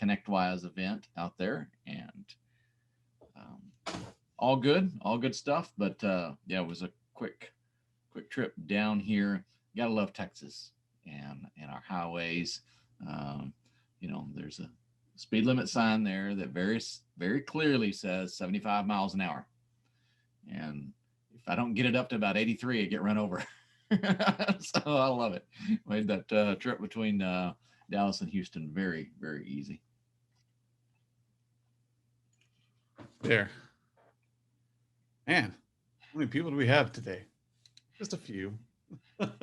ConnectWise event out there, and all good stuff. But yeah, it was a quick trip down here. You gotta love Texas and our highways. Um, there's a speed limit sign there that very clearly says 75 miles an hour. And if I don't get it up to about 83, I get run over. So I love it. Made that trip between Dallas and Houston very easy. There. Man, how many people do we have today? Just a few. Sorry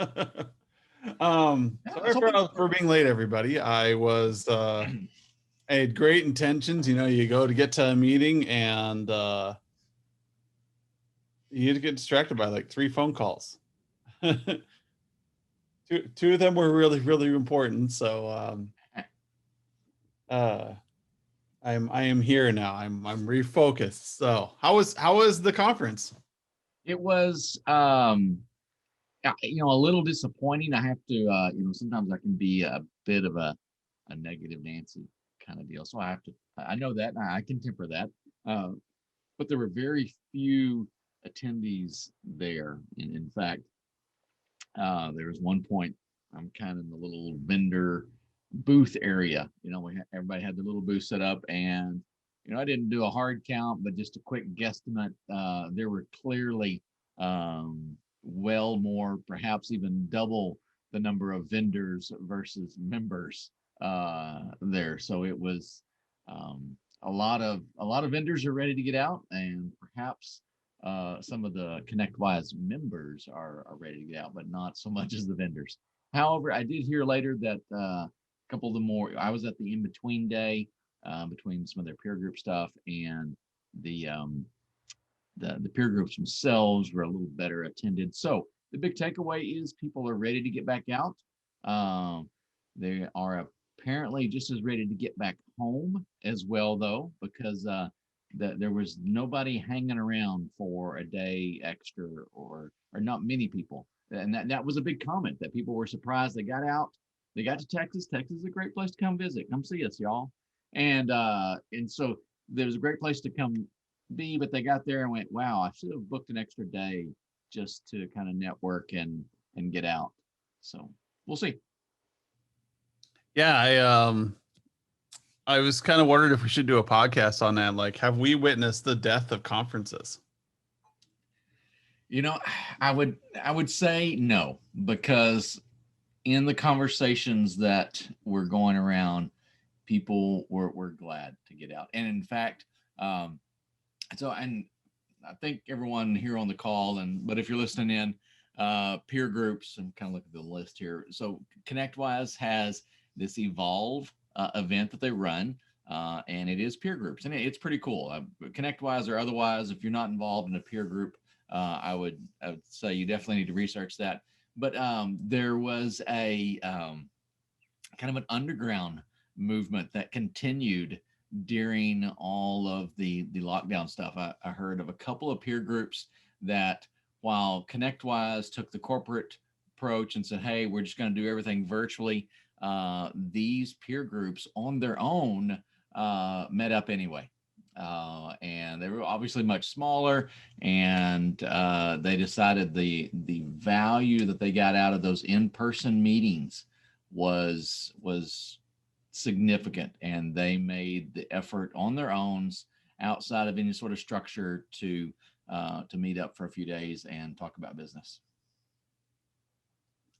for being late, everybody. I had great intentions. You go to get to a meeting and you get distracted by like 3 phone calls. two of them were really important. So I am here now. I'm refocused. So how was the conference? It was a little disappointing. I have to sometimes I can be a bit of a negative Nancy kind of deal. So I know that and I can temper that. But there were very few attendees there. In fact, there was one point I'm kind of in the little vendor booth area. Everybody had their little booth set up, and I didn't do a hard count, but just a quick guesstimate. There were clearly well more, perhaps even double the number of vendors versus members there. So it was a lot of vendors are ready to get out, and perhaps some of the ConnectWise members are ready to get out, but not so much as the vendors. However, I did hear later that a couple of the more, I was at the in-between day between some of their peer group stuff, and the peer groups themselves were a little better attended. So the big takeaway is people are ready to get back out. They are apparently just as ready to get back home as well, though, because there was nobody hanging around for a day extra, or not many people. And that was a big comment, that people were surprised they got out. They got to Texas. Texas is a great place to come visit. Come see us, y'all. And so there was a great place to come be, but they got there and went, wow, I should have booked an extra day just to kind of network and get out. So we'll see. Yeah, I was kind of wondering if we should do a podcast on that. Like, have we witnessed the death of conferences? I would say no, because in the conversations that were going around, people were glad to get out. And in fact, and I think everyone here on the call, but if you're listening in, peer groups, and kind of look at the list here. So ConnectWise has this Evolve event that they run, and it is peer groups, and it's pretty cool. ConnectWise or otherwise, if you're not involved in a peer group, I would say you definitely need to research that. But there was a kind of an underground movement that continued during all of the lockdown stuff. I heard of a couple of peer groups that, while ConnectWise took the corporate approach and said, hey, we're just going to do everything virtually, these peer groups on their own met up anyway. And they were obviously much smaller, and they decided the value that they got out of those in-person meetings was significant, and they made the effort on their own, outside of any sort of structure, to meet up for a few days and talk about business.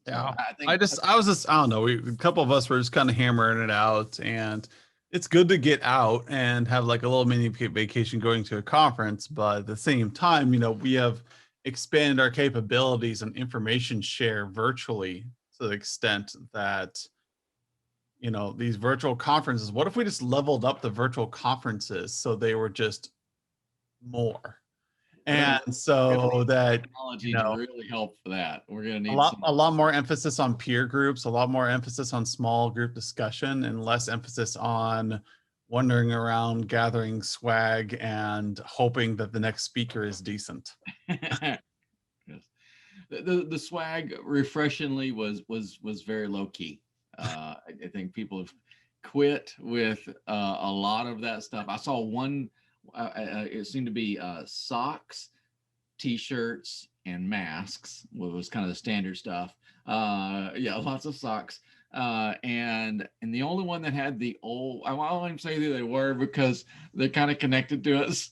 Yeah, I don't know. A couple of us were just kind of hammering it out, and it's good to get out and have like a little mini vacation going to a conference. But at the same time, we have expanded our capabilities and information share virtually to the extent that, these virtual conferences, what if we just leveled up the virtual conferences so they were just more? And so that technology to really help for that, we're going to need a lot more emphasis on peer groups, a lot more emphasis on small group discussion, and less emphasis on wandering around gathering swag and hoping that the next speaker is decent. Yes. The swag refreshingly was very low key. I think people have quit with a lot of that stuff. I saw one. It seemed to be socks, t-shirts, and masks. Was kind of the standard stuff. Yeah, lots of socks. And the only one that had the old, I won't even say who they were because they're kind of connected to us.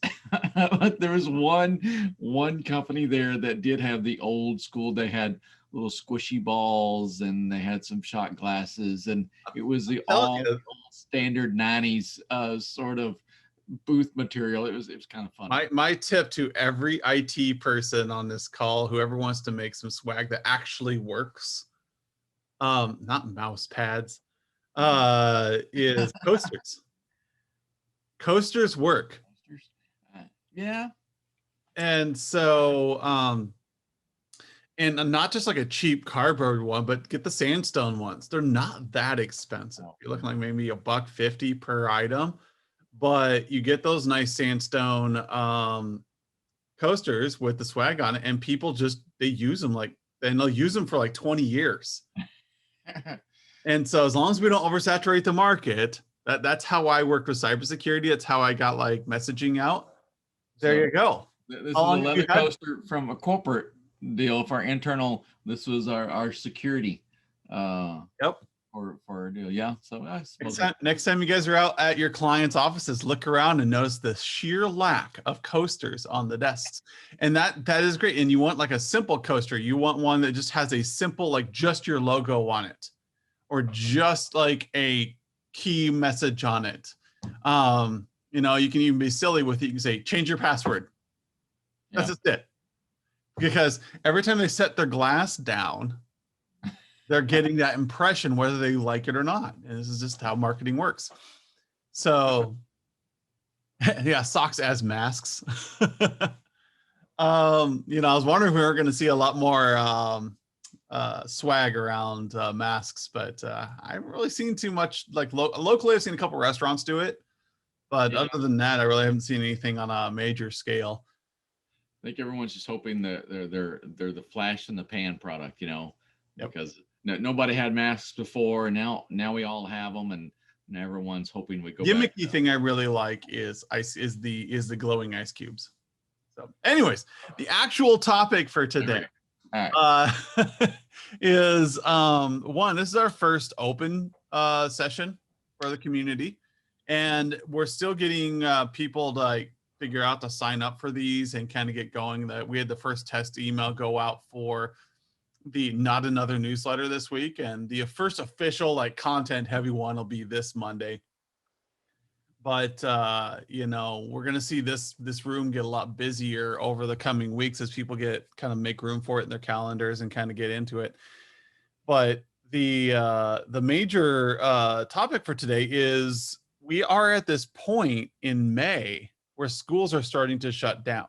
But there was one company there that did have the old school. They had little squishy balls and they had some shot glasses, and it was the Telling all you, standard 90s sort of booth material. It was kind of funny. my tip to every IT person on this call, whoever wants to make some swag that actually works, not mouse pads, is coasters. Coasters work. Yeah. And so, and not just like a cheap cardboard one, but get the sandstone ones. They're not that expensive. You're looking like maybe $1.50 per item, but you get those nice sandstone coasters with the swag on it, and people just they use them and they'll use them for like 20 years. And so as long as we don't oversaturate the market, that's how I worked with cybersecurity. That's how I got like messaging out. There you go. This is a leather coaster from a corporate deal for our internal. This was our security. Yep. For a deal. Yeah. So I suppose Next time you guys are out at your clients' offices, look around and notice the sheer lack of coasters on the desks. And that is great. And you want like a simple coaster. You want one that just has a simple, like just your logo on it, or just like a key message on it. You know, you can even be silly with it. You can say, change your password. That's just it. Because every time they set their glass down, they're getting that impression whether they like it or not. And this is just how marketing works. So yeah, socks as masks. You know, I was wondering if we were going to see a lot more swag around masks, but I haven't really seen too much. Like locally, I've seen a couple restaurants do it, but other than that, I really haven't seen anything on a major scale. I think everyone's just hoping that they're the flash in the pan product, you know, because nobody had masks before, and now we all have them, and everyone's hoping we go. Gimmicky thing I really like is the glowing ice cubes. So, anyways, the actual topic for today is one. This is our first open session for the community, and we're still getting people to like figure out to sign up for these and kind of get going. That we had the first test email go out for the Not Another newsletter this week, and the first official like content heavy one will be this Monday. But you know, we're gonna see this room get a lot busier over the coming weeks as people get kind of make room for it in their calendars and kind of get into it. But the major topic for today is we are at this point in May where schools are starting to shut down.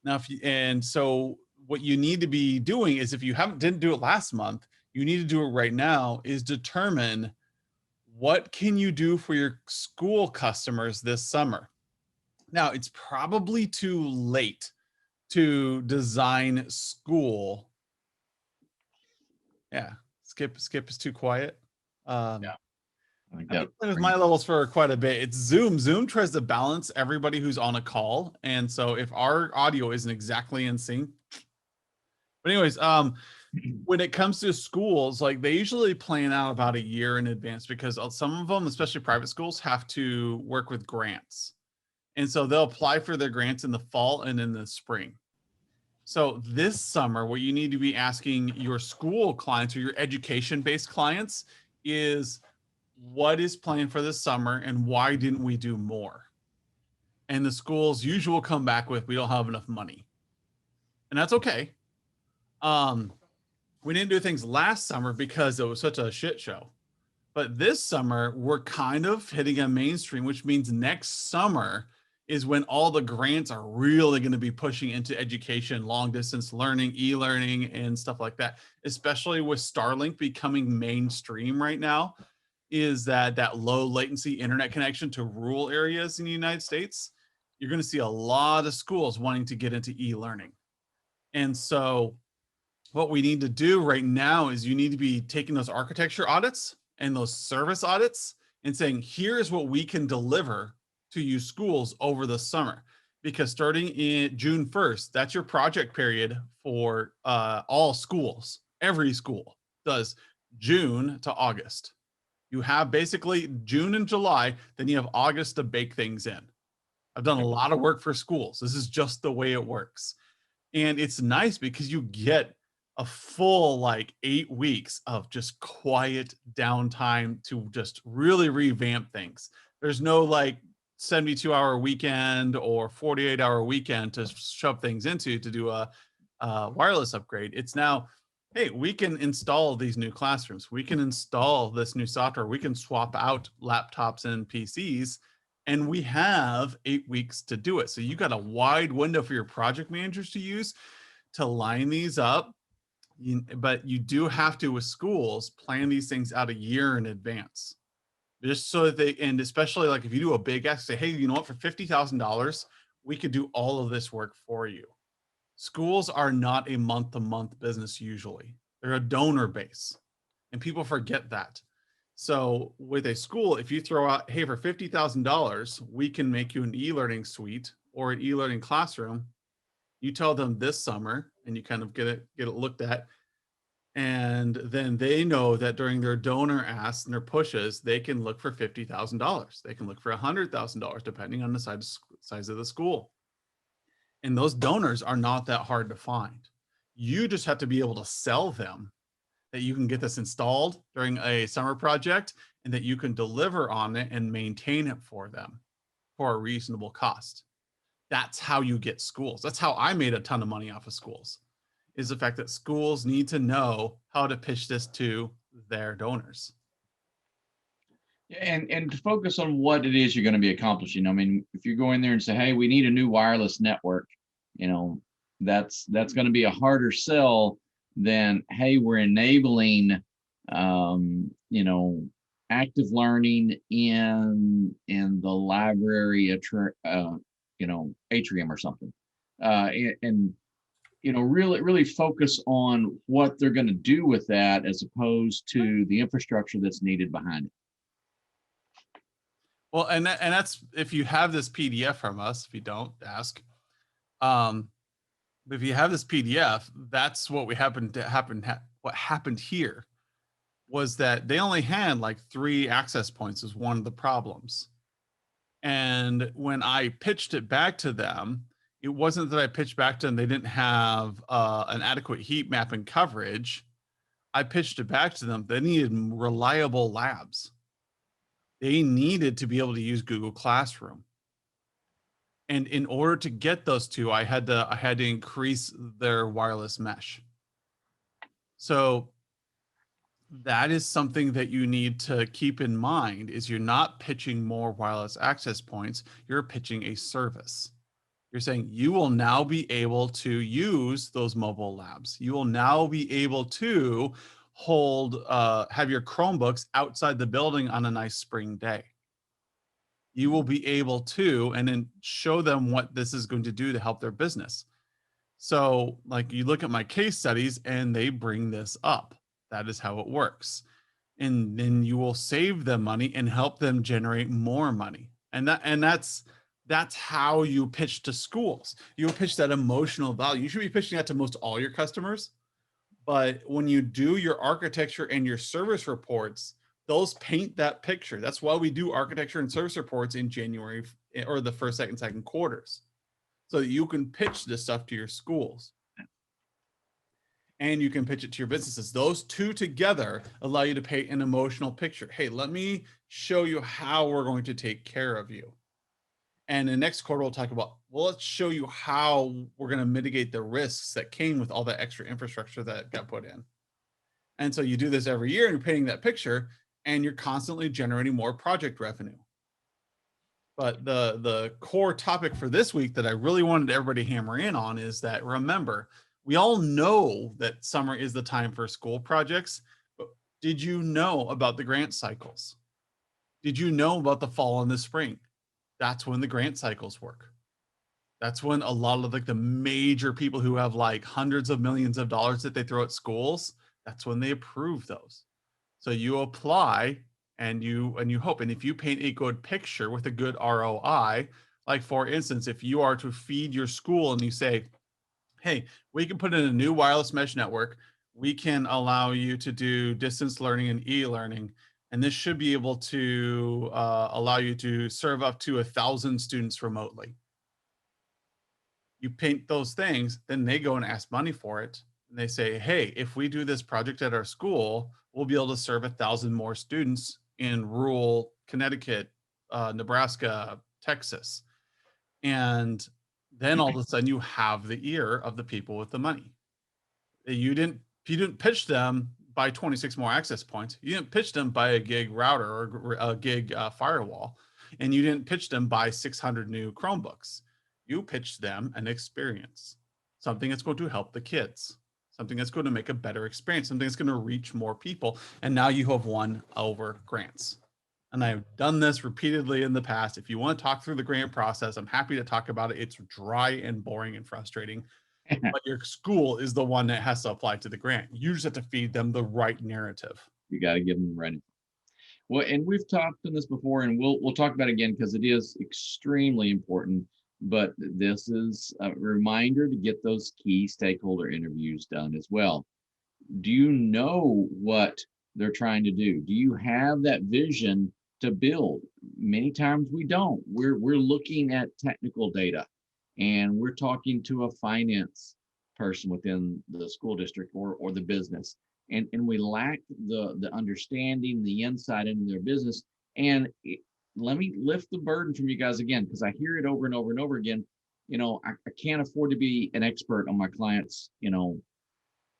Now, so what you need to be doing is, if you didn't do it last month, you need to do it right now, is determine what can you do for your school customers this summer. Now, it's probably too late to design school. Yeah, Skip is too quiet. I've been playing with my levels for quite a bit. It's Zoom. Zoom tries to balance everybody who's on a call, and so if our audio isn't exactly in sync. But anyways, when it comes to schools, like they usually plan out about a year in advance, because some of them, especially private schools, have to work with grants, and so they'll apply for their grants in the fall and in the spring. So this summer, what you need to be asking your school clients or your education-based clients is, what is planned for this summer and why didn't we do more? And the schools usually will come back with, we don't have enough money. And that's okay. We didn't do things last summer because it was such a shit show. But this summer, we're kind of hitting a mainstream, which means next summer is when all the grants are really going to be pushing into education, long distance learning, e-learning, and stuff like that, especially with Starlink becoming mainstream right now. Is that low latency internet connection to rural areas in the United States, you're going to see a lot of schools wanting to get into e-learning. And so what we need to do right now is you need to be taking those architecture audits and those service audits and saying, here's what we can deliver to you schools over the summer. Because starting in June 1st, that's your project period for all schools. Every school does June to August. You have basically June and July, then you have August to bake things in. I've done a lot of work for schools. This is just the way it works. And it's nice because you get a full like 8 weeks of just quiet downtime to just really revamp things. There's no like 72-hour weekend or 48-hour weekend to shove things into to do a wireless upgrade. It's now, hey, we can install these new classrooms. We can install this new software. We can swap out laptops and PCs, and we have 8 weeks to do it. So you got a wide window for your project managers to use to line these up. But you do have to, with schools, plan these things out a year in advance, just so that they, and especially like if you do a big ask, say, hey, you know what, for $50,000, we could do all of this work for you. Schools are not a month-to-month business usually. They're a donor base, and people forget that. So with a school, if you throw out, hey, for $50,000, we can make you an e-learning suite or an e-learning classroom. You tell them this summer, and you kind of get it looked at, and then they know that during their donor asks and their pushes, they can look for $50,000. They can look for $100,000, depending on the size of the school. And those donors are not that hard to find. You just have to be able to sell them that you can get this installed during a summer project and that you can deliver on it and maintain it for them for a reasonable cost. That's how you get schools. That's how I made a ton of money off of schools, is the fact that schools need to know how to pitch this to their donors. And to focus on what it is you're going to be accomplishing. I mean, if you go in there and say, hey, we need a new wireless network, you know, that's going to be a harder sell than, hey, we're enabling you know, active learning in the library you know, atrium or something. And you know, really focus on what they're going to do with that as opposed to the infrastructure that's needed behind it. Well, and that's, if you have this PDF from us. If you don't, ask. But if you have this PDF, that's what what happened here was that they only had like 3 access points is one of the problems. And when I pitched it back to them, it wasn't that I pitched back to them they didn't have an adequate heat map and coverage. I pitched it back to them they needed reliable labs. They needed to be able to use Google Classroom. And in order to get those two, I had to increase their wireless mesh. So that is something that you need to keep in mind, is you're not pitching more wireless access points, you're pitching a service. You're saying you will now be able to use those mobile labs. You will now be able to have your Chromebooks outside the building on a nice spring day. You will be able to, and then show them what this is going to do to help their business. So like you look at my case studies and they bring this up. That is how it works. And then you will save them money and help them generate more money. And that's how you pitch to schools. You pitch that emotional value. You should be pitching that to most all your customers. But when you do your architecture and your service reports, those paint that picture. That's why we do architecture and service reports in January or the first, second quarters, so that you can pitch this stuff to your schools and you can pitch it to your businesses. Those two together allow you to paint an emotional picture. Hey, let me show you how we're going to take care of you. And the next quarter, we'll talk about, well, let's show you how we're going to mitigate the risks that came with all that extra infrastructure that got put in. And so you do this every year and you're painting that picture and you're constantly generating more project revenue. But the core topic for this week that I really wanted everybody to hammer in on is that, remember, we all know that summer is the time for school projects, but did you know about the grant cycles? Did you know about the fall and the spring? That's when the grant cycles work. That's when a lot of like the major people who have like hundreds of millions of dollars that they throw at schools, that's when they approve those. So you apply and you hope. And if you paint a good picture with a good ROI, like for instance, if you are to feed your school and you say, hey, we can put in a new wireless mesh network. We can allow you to do distance learning and e-learning. And this should be able to allow you to serve up to 1,000 students remotely. You paint those things, then they go and ask money for it. And they say, hey, if we do this project at our school, we'll be able to serve 1,000 more students in rural Connecticut, Nebraska, Texas. And then all of a sudden you have the ear of the people with the money. You didn't pitch them by 26 more access points. You didn't pitch them by a gig router or a gig firewall, and you didn't pitch them by 600 new Chromebooks. You pitched them an experience, something that's going to help the kids, something that's going to make a better experience, something that's going to reach more people. And now you have won over grants. And I've done this repeatedly in the past. If you want to talk through the grant process, I'm happy to talk about it. It's dry and boring and frustrating, but your school is the one that has to apply to the grant. You just have to feed them the right narrative. You got to give them ready. Well, and we've talked on this before, and we'll talk about it again because it is extremely important. But this is a reminder to get those key stakeholder interviews done as well. Do you know what they're trying to do? Do you have that vision to build? Many times we don't. We're looking at technical data, and we're talking to a finance person within the school district or the business, and we lack the understanding, the insight into their business. And let me lift the burden from you guys again, because I hear it over and over and over again. I can't afford to be an expert on my client's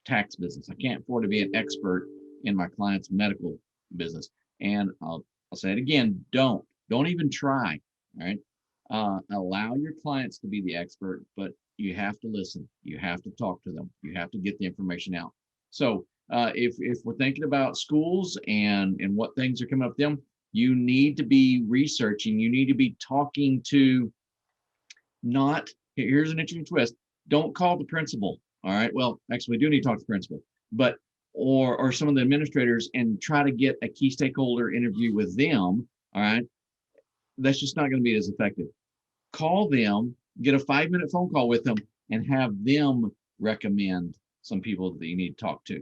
tax business. I can't afford to be an expert in my client's medical business. And I'll say it again, don't even try. All right. Allow your clients to be the expert, but you have to listen. You have to talk to them. You have to get the information out. So if we're thinking about schools and what things are coming up with them, you need to be researching. You need to be talking to, not, here's an interesting twist. Don't call the principal. All right. Well, actually, we do need to talk to the principal, but or some of the administrators and try to get a key stakeholder interview with them. All right. That's just not going to be as effective. Call them, get a 5-minute phone call with them, and have them recommend some people that you need to talk to.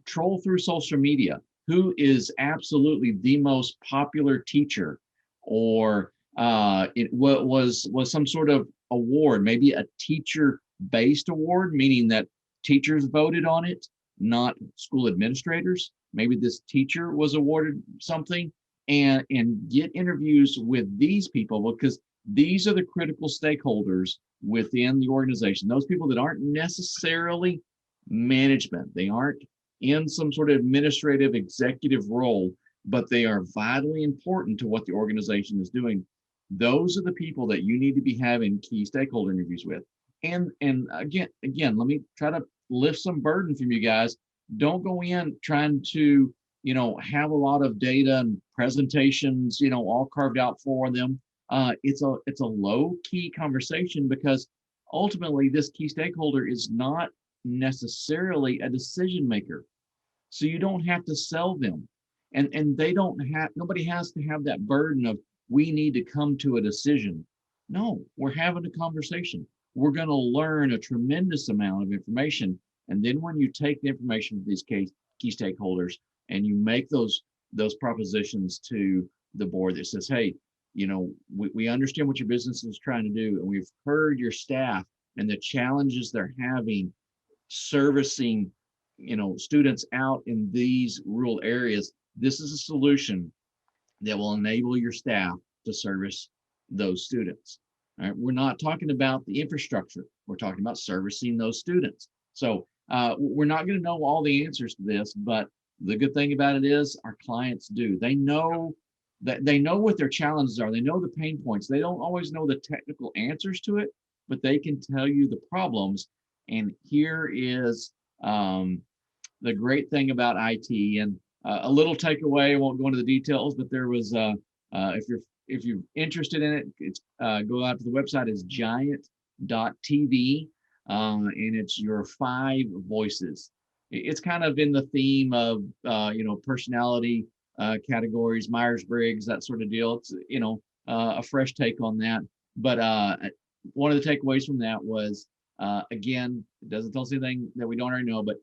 Troll through social media. Who is absolutely the most popular teacher, or what was some sort of award, maybe a teacher-based award, meaning that teachers voted on it, not school administrators. Maybe this teacher was awarded something, and get interviews with these people, because these are the critical stakeholders within the organization. Those people that aren't necessarily management, they aren't in some sort of administrative executive role, but they are vitally important to what the organization is doing. Those are the people that you need to be having key stakeholder interviews with. And again, let me try to lift some burden from you guys. Don't go in trying to, have a lot of data and presentations, all carved out for them. It's a low key conversation, because ultimately this key stakeholder is not necessarily a decision maker. So you don't have to sell them, and nobody has to have that burden of, we need to come to a decision. No, we're having a conversation. We're going to learn a tremendous amount of information. And then when you take the information from these key stakeholders and you make those propositions to the board that says, hey, we understand what your business is trying to do, and we've heard your staff and the challenges they're having servicing students out in these rural areas. This is a solution that will enable your staff to service those students. All right, we're not talking about the infrastructure. We're talking about servicing those students. So we're not going to know all the answers to this, but the good thing about it is our clients do. They know what their challenges are. They know the pain points. They don't always know the technical answers to it, but they can tell you the problems. And here is the great thing about IT, and a little takeaway. I won't go into the details, but there was if you're interested in it, it's go out to the website. It's giant.tv, and it's your 5 voices. It's kind of in the theme of personality categories, Myers-Briggs, that sort of deal. It's, a fresh take on that. But one of the takeaways from that was, again, it doesn't tell us anything that we don't already know, but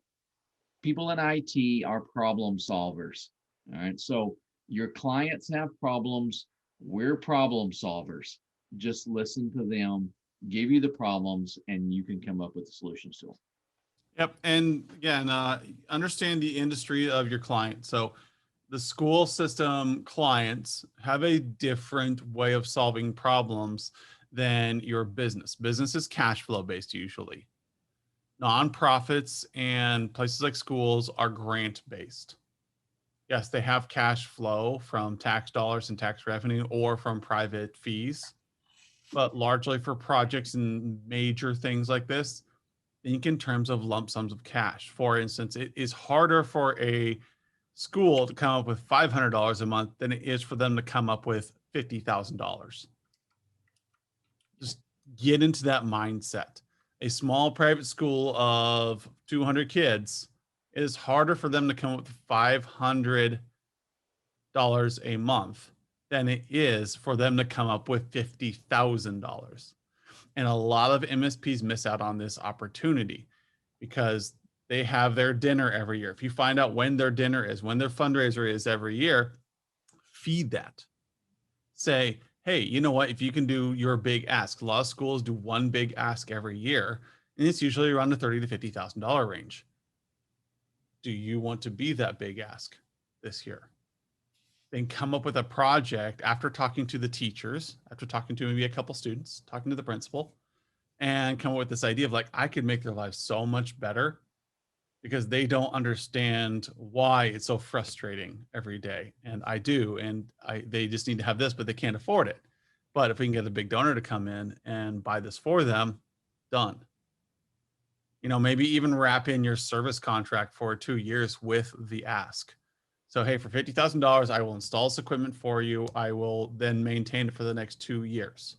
people in IT are problem solvers. All right. So your clients have problems. We're problem solvers. Just listen to them, give you the problems, and you can come up with the solutions to them. Yep. And again, understand the industry of your client. So the school system clients have a different way of solving problems than your business. Business is cash flow based usually. Nonprofits and places like schools are grant based. Yes, they have cash flow from tax dollars and tax revenue or from private fees, but largely for projects and major things like this, think in terms of lump sums of cash. For instance, it is harder for a school to come up with $500 a month than it is for them to come up with $50,000. Just get into that mindset. A small private school of 200 kids, it is harder for them to come up with $500 a month than it is for them to come up with $50,000. And a lot of MSPs miss out on this opportunity because they have their dinner every year. If you find out when their dinner is, when their fundraiser is every year, feed that. Say, hey, you know what? If you can do your big ask, a lot of schools do one big ask every year, and it's usually around the $30,000 to $50,000 range. Do you want to be that big ask this year? Then come up with a project after talking to the teachers, after talking to maybe a couple students, talking to the principal, and come up with this idea of like, I could make their lives so much better because they don't understand why it's so frustrating every day. And I do. And they just need to have this, but they can't afford it. But if we can get a big donor to come in and buy this for them, done. Maybe even wrap in your service contract for 2 years with the ask. So, hey, for $50,000, I will install this equipment for you. I will then maintain it for the next 2 years.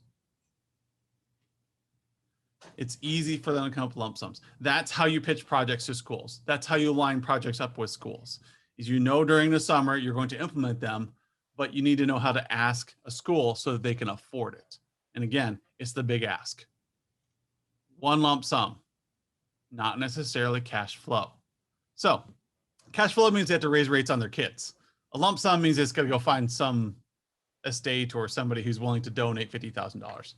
It's easy for them to come up with lump sums. That's how you pitch projects to schools. That's how you line projects up with schools. Is during the summer you're going to implement them, but you need to know how to ask a school so that they can afford it. And again, it's the big ask. One lump sum, not necessarily cash flow. So cash flow means they have to raise rates on their kids. A lump sum means it's going to go find some estate or somebody who's willing to donate $50,000.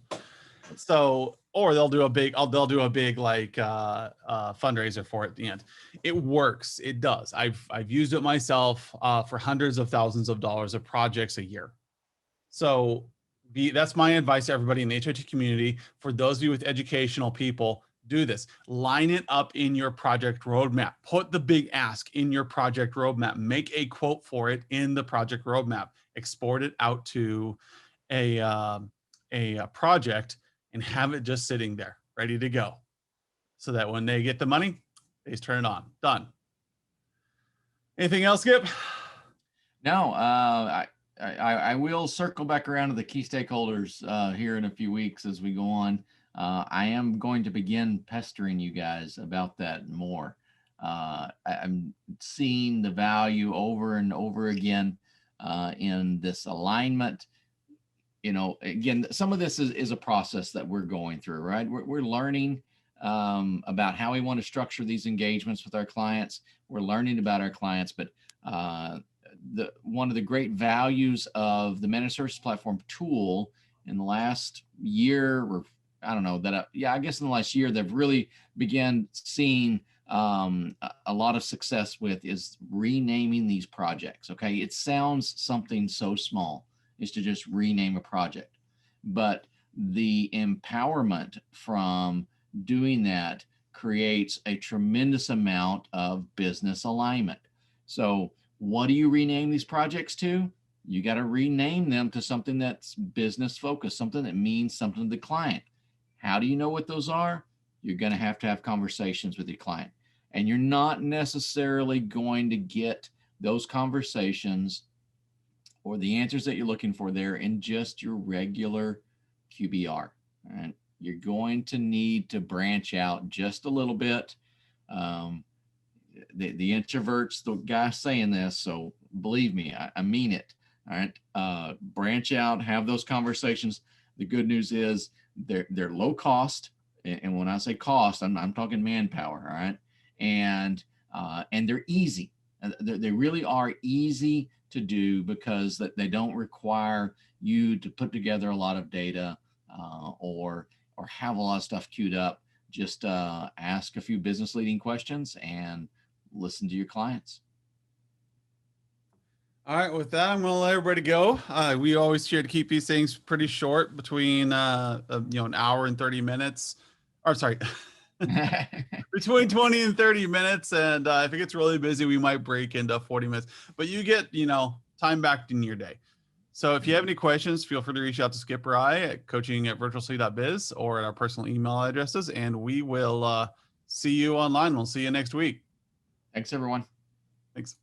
So, or they'll do a big like fundraiser for it at the end. It works. It does. I've used it myself for hundreds of thousands of dollars of projects a year. So that's my advice to everybody in the HIT community. For those of you with educational people, do this. Line it up in your project roadmap. Put the big ask in your project roadmap. Make a quote for it in the project roadmap. Export it out to a project and have it just sitting there ready to go so that when they get the money, they just turn it on. Done. Anything else, Skip? No, I will circle back around to the key stakeholders here in a few weeks as we go on. I am going to begin pestering you guys about that more. I'm seeing the value over and over again in this alignment. Again, some of this is a process that we're going through, right? We're learning about how we want to structure these engagements with our clients. We're learning about our clients, but one of the great values of the managed services platform tool in the last year, or I don't know that, I guess in the last year, they've really began seeing a lot of success with is renaming these projects. Okay, it sounds something so small is to just rename a project, but the empowerment from doing that creates a tremendous amount of business alignment. So what do you rename these projects to? You got to rename them to something that's business focused, something that means something to the client. How do you know what those are? You're going to have conversations with your client, and you're not necessarily going to get those conversations or the answers that you're looking for there in just your regular QBR. Right? You're going to need to branch out just a little bit. The introverts, the guy saying this, so believe me, I mean it. All right. Branch out, have those conversations. The good news is they're low cost. And when I say cost, I'm talking manpower. All right. And they're easy. They really are easy to do because they don't require you to put together a lot of data or have a lot of stuff queued up. Just ask a few business leading questions and listen to your clients. All right, with that, I'm going to let everybody go. We always try to keep these things pretty short, between an hour and 30 minutes. Or sorry, between 20 and 30 minutes. And if it gets really busy, we might break into 40 minutes. But you get, time back in your day. So if you have any questions, feel free to reach out to Skip or I at coaching@virtualcity.biz or at our personal email addresses, and we will see you online. We'll see you next week. Thanks, everyone. Thanks.